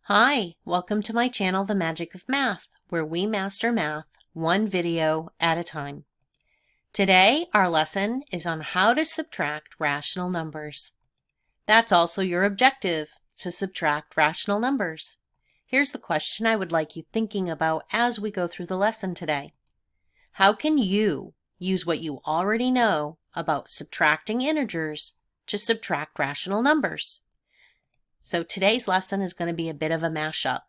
Hi, welcome to my channel, The Magic of Math, where we master math one video at a time. Today, our lesson is on how to subtract rational numbers. That's also your objective, to subtract rational numbers. Here's the question I would like you thinking about as we go through the lesson today. How can you use what you already know about subtracting integers to subtract rational numbers? So today's lesson is going to be a bit of a mashup.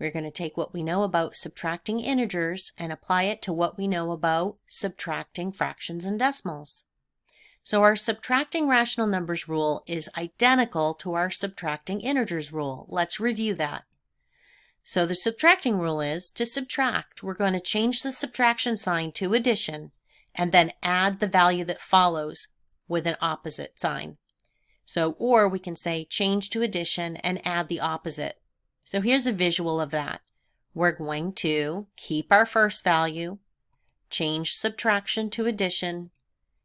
We're going to take what we know about subtracting integers and apply it to what we know about subtracting fractions and decimals. So our subtracting rational numbers rule is identical to our subtracting integers rule. Let's review that. So the subtracting rule is, to subtract, we're going to change the subtraction sign to addition and then add the value that follows with an opposite sign. So, or we can say change to addition and add the opposite. So here's a visual of that. We're going to keep our first value, change subtraction to addition,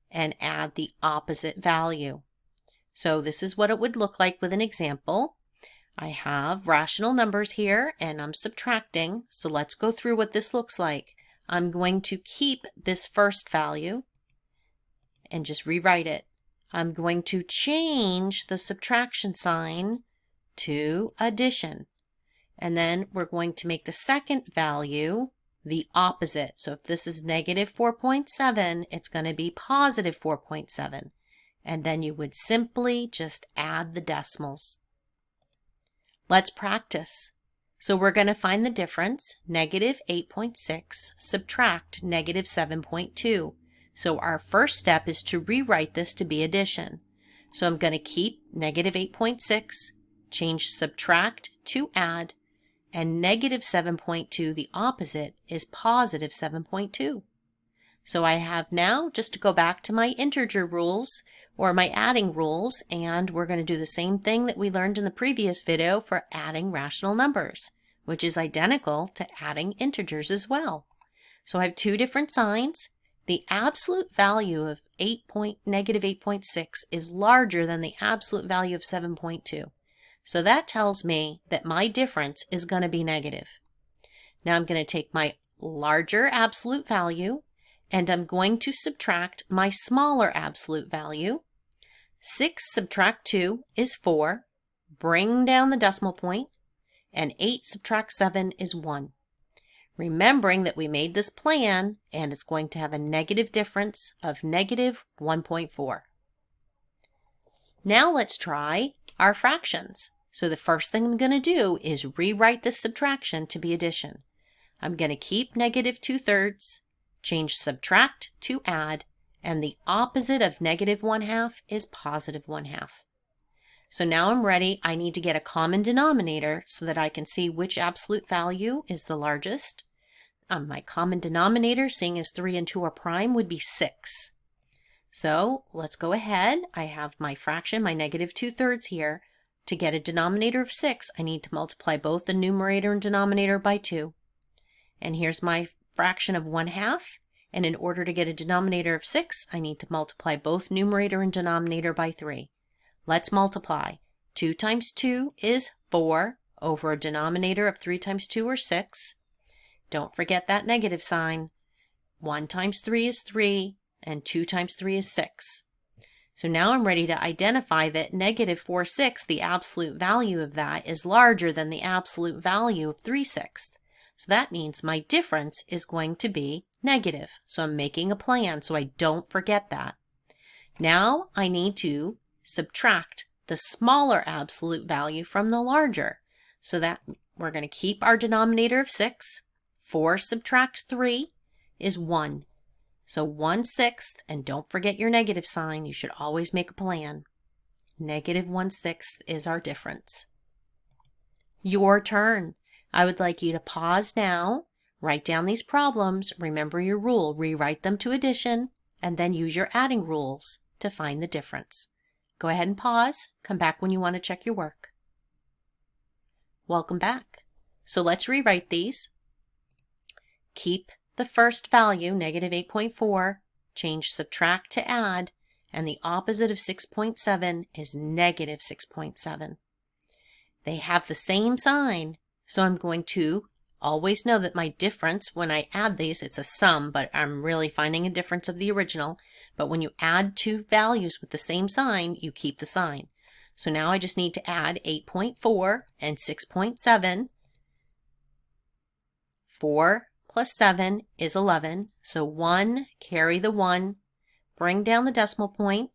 and add the opposite value. So this is what it would look like with an example. I have rational numbers here and I'm subtracting. So let's go through what this looks like. I'm going to keep this first value and just rewrite it. I'm going to change the subtraction sign to addition. And then we're going to make the second value the opposite. So if this is negative 4.7, it's going to be positive 4.7. And then you would simply just add the decimals. Let's practice. So we're going to find the difference, negative 8.6, subtract negative 7.2. So our first step is to rewrite this to be addition. So I'm going to keep negative 8.6, change subtract to add, and negative 7.2, the opposite, is positive 7.2. So I have now, just to go back to my integer rules or my adding rules, and we're going to do the same thing that we learned in the previous video for adding rational numbers, which is identical to adding integers as well. So I have two different signs. The absolute value of negative 8.6 is larger than the absolute value of 7.2. So that tells me that my difference is going to be negative. Now I'm going to take my larger absolute value and I'm going to subtract my smaller absolute value. 6 subtract 2 is 4. Bring down the decimal point. And 8 subtract 7 is 1. Remembering that we made this plan and it's going to have a negative difference of negative 1.4. Now let's try our fractions. So the first thing I'm going to do is rewrite this subtraction to be addition. I'm going to keep negative 2/3, change subtract to add, and the opposite of negative 1/2 is positive 1/2. So now I'm ready. I need to get a common denominator so that I can see which absolute value is the largest. My common denominator, seeing as 3 and 2 are prime, would be 6. So let's go ahead. I have my fraction, my negative 2/3 here. To get a denominator of 6, I need to multiply both the numerator and denominator by 2. And here's my fraction of 1/2. And in order to get a denominator of 6, I need to multiply both numerator and denominator by 3. Let's multiply. 2 times 2 is 4 over a denominator of 3 times 2 or 6. Don't forget that negative sign. 1 times 3 is 3, and 2 times 3 is 6. So now I'm ready to identify that negative 4/6, the absolute value of that, is larger than the absolute value of 3/6. So that means my difference is going to be negative. So I'm making a plan so I don't forget that. Now I need to subtract the smaller absolute value from the larger. So that we're going to keep our denominator of 6. 4 subtract 3 is 1. So 1/6, and don't forget your negative sign. You should always make a plan. Negative 1/6 is our difference. Your turn. I would like you to pause now, write down these problems, remember your rule, rewrite them to addition, and then use your adding rules to find the difference. Go ahead and pause. Come back when you want to check your work. Welcome back. So let's rewrite these. Keep the first value, negative 8.4, change subtract to add, and the opposite of 6.7 is negative 6.7. They have the same sign, so I'm going to always know that my difference, when I add these, it's a sum, but I'm really finding a difference of the original. But when you add two values with the same sign, you keep the sign. So now I just need to add 8.4 and 6.7. 4 plus 7 is 11. So 1, carry the 1, bring down the decimal point.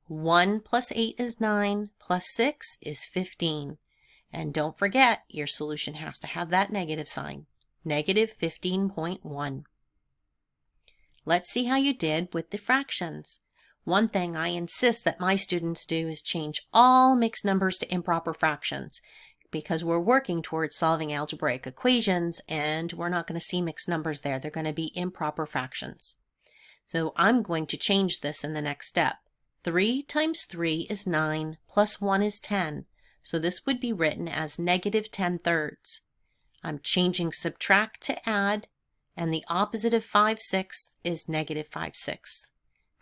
1 plus 8 is 9, plus 6 is 15. And don't forget, your solution has to have that negative sign, negative 15.1. Let's see how you did with the fractions. One thing I insist that my students do is change all mixed numbers to improper fractions, because we're working towards solving algebraic equations and we're not going to see mixed numbers there. They're going to be improper fractions. So I'm going to change this in the next step. 3 times 3 is 9, plus 1 is 10. So this would be written as negative 10/3. I'm changing subtract to add, and the opposite of 5/6 is negative 5/6.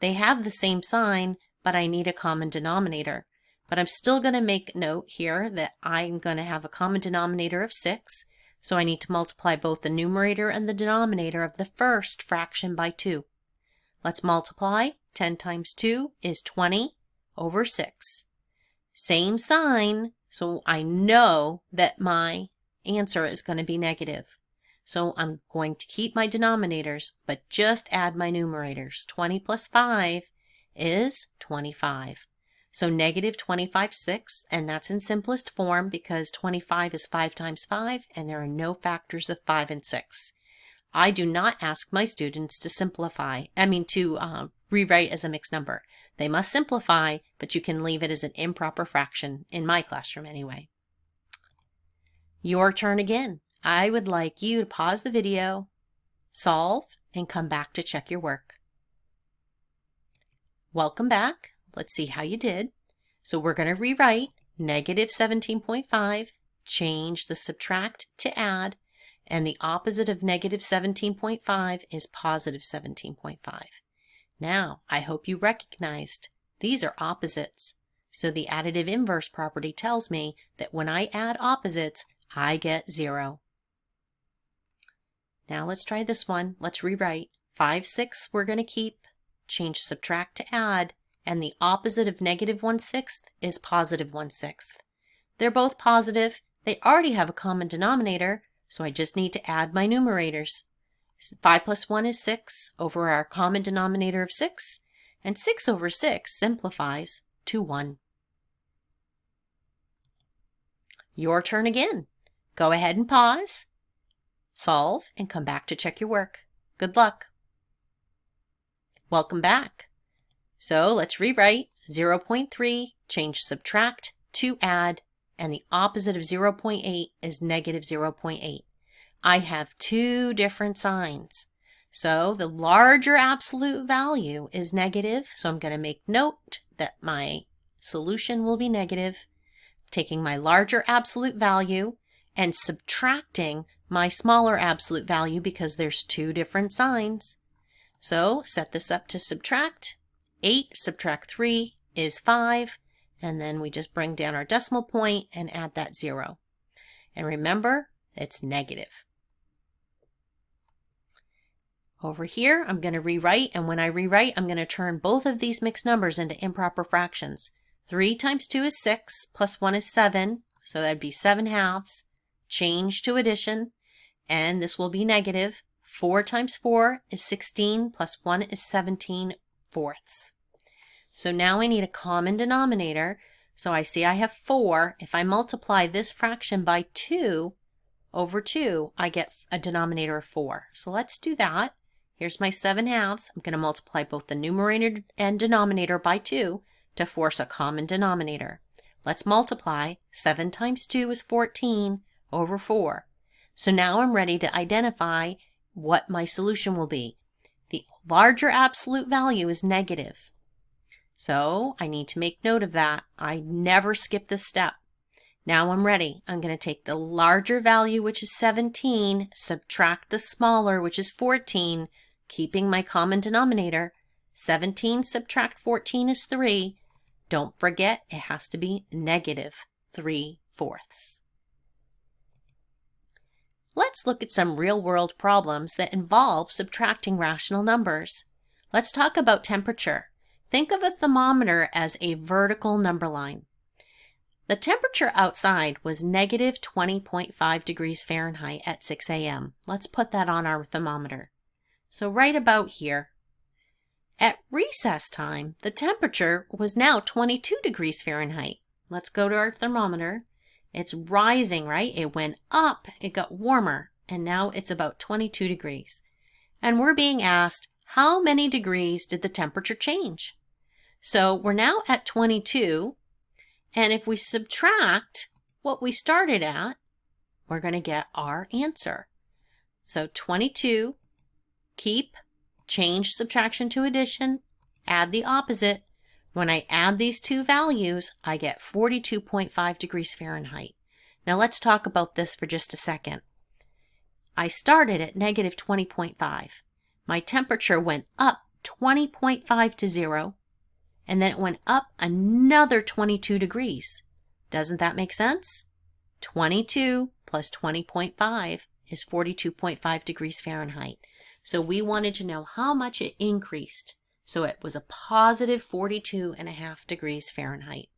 They have the same sign, but I need a common denominator. But I'm still going to make note here that I'm going to have a common denominator of 6, so I need to multiply both the numerator and the denominator of the first fraction by 2. Let's multiply. 10 times 2 is 20 over 6. Same sign, so I know that my answer is going to be negative. So I'm going to keep my denominators, but just add my numerators. 20 plus 5 is 25. So negative 25/6, and that's in simplest form because 25 is 5 times 5, and there are no factors of 5 and 6. I do not ask my students to rewrite as a mixed number. They must simplify, but you can leave it as an improper fraction, in my classroom anyway. Your turn again. I would like you to pause the video, solve, and come back to check your work. Welcome back. Let's see how you did. So we're going to rewrite negative 17.5, change the subtract to add, and the opposite of negative 17.5 is positive 17.5. Now, I hope you recognized these are opposites. So the additive inverse property tells me that when I add opposites, I get 0. Now let's try this one. Let's rewrite. 5/6 we're going to keep, change subtract to add, and the opposite of negative 1/6 is positive 1/6. They're both positive. They already have a common denominator, so I just need to add my numerators. 5 plus 1 is 6 over our common denominator of 6, and 6 over 6 simplifies to 1. Your turn again. Go ahead and pause, solve, and come back to check your work. Good luck. Welcome back. So let's rewrite 0.3, change subtract to add, and the opposite of 0.8 is negative 0.8. I have two different signs. So the larger absolute value is negative, so I'm going to make note that my solution will be negative. Taking my larger absolute value and subtracting my smaller absolute value because there's two different signs. So set this up to subtract. 8 subtract 3 is 5, and then we just bring down our decimal point and add that 0. And remember, it's negative. Over here, I'm going to rewrite, and when I rewrite, I'm going to turn both of these mixed numbers into improper fractions. 3 times 2 is 6, plus 1 is 7, so that'd be 7/2. Change to addition, and this will be negative. 4 times 4 is 16, plus 1 is 17/4. So now I need a common denominator. So I see I have 4. If I multiply this fraction by 2 over 2, I get a denominator of 4. So let's do that. Here's my 7/2. I'm going to multiply both the numerator and denominator by 2 to force a common denominator. Let's multiply. 7 times 2 is 14 over 4. So now I'm ready to identify what my solution will be. The larger absolute value is negative. So I need to make note of that. I never skip this step. Now I'm ready. I'm going to take the larger value, which is 17, subtract the smaller, which is 14, keeping my common denominator. 17 subtract 14 is 3. Don't forget, it has to be negative 3/4. 4/4. Let's look at some real-world problems that involve subtracting rational numbers. Let's talk about temperature. Think of a thermometer as a vertical number line. The temperature outside was negative 20.5 degrees Fahrenheit at 6 a.m. Let's put that on our thermometer. So right about here. At recess time, the temperature was now 22 degrees Fahrenheit. Let's go to our thermometer. It's rising, right? It went up, it got warmer, and now it's about 22 degrees. And we're being asked, how many degrees did the temperature change? So we're now at 22, and if we subtract what we started at, we're going to get our answer. So 22, keep, change subtraction to addition, add the opposite. When I add these two values, I get 42.5 degrees Fahrenheit. Now let's talk about this for just a second. I started at negative 20.5. My temperature went up 20.5 to 0, and then it went up another 22 degrees. Doesn't that make sense? 22 plus 20.5 is 42.5 degrees Fahrenheit. So we wanted to know how much it increased. So it was a positive 42.5 degrees Fahrenheit.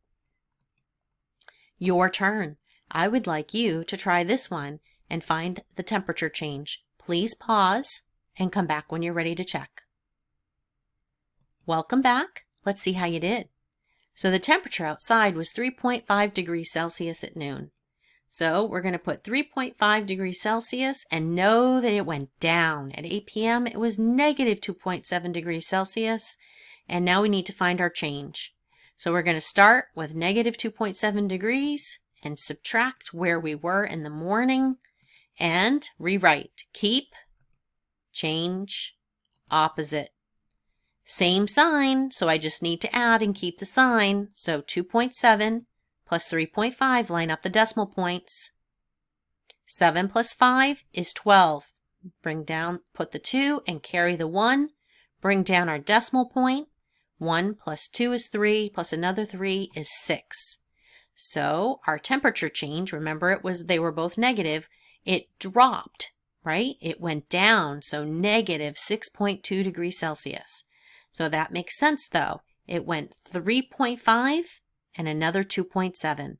Your turn. I would like you to try this one and find the temperature change. Please pause and come back when you're ready to check. Welcome back. Let's see how you did. So the temperature outside was 3.5 degrees Celsius at noon. So we're going to put 3.5 degrees Celsius and know that it went down. At 8 p.m. it was negative 2.7 degrees Celsius, and now we need to find our change. So we're going to start with negative 2.7 degrees and subtract where we were in the morning and rewrite. Keep, change, opposite. Same sign, so I just need to add and keep the sign. So 2.7 plus 3.5, line up the decimal points. 7 plus 5 is 12. Bring down, put the 2 and carry the 1. Bring down our decimal point. 1 plus 2 is 3, plus another 3 is 6. So our temperature change, remember they were both negative, it dropped, right? It went down, so negative 6.2 degrees Celsius. So that makes sense though. It went 3.5 and another 2.7,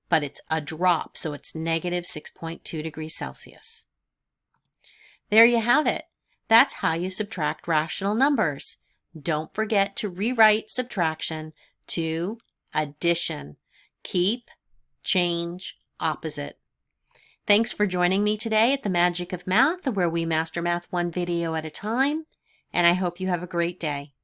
but it's a drop, so it's negative 6.2 degrees Celsius. There you have it. That's how you subtract rational numbers. Don't forget to rewrite subtraction to addition. Keep, change, opposite. Thanks for joining me today at the Magic of Math, where we master math one video at a time, and I hope you have a great day.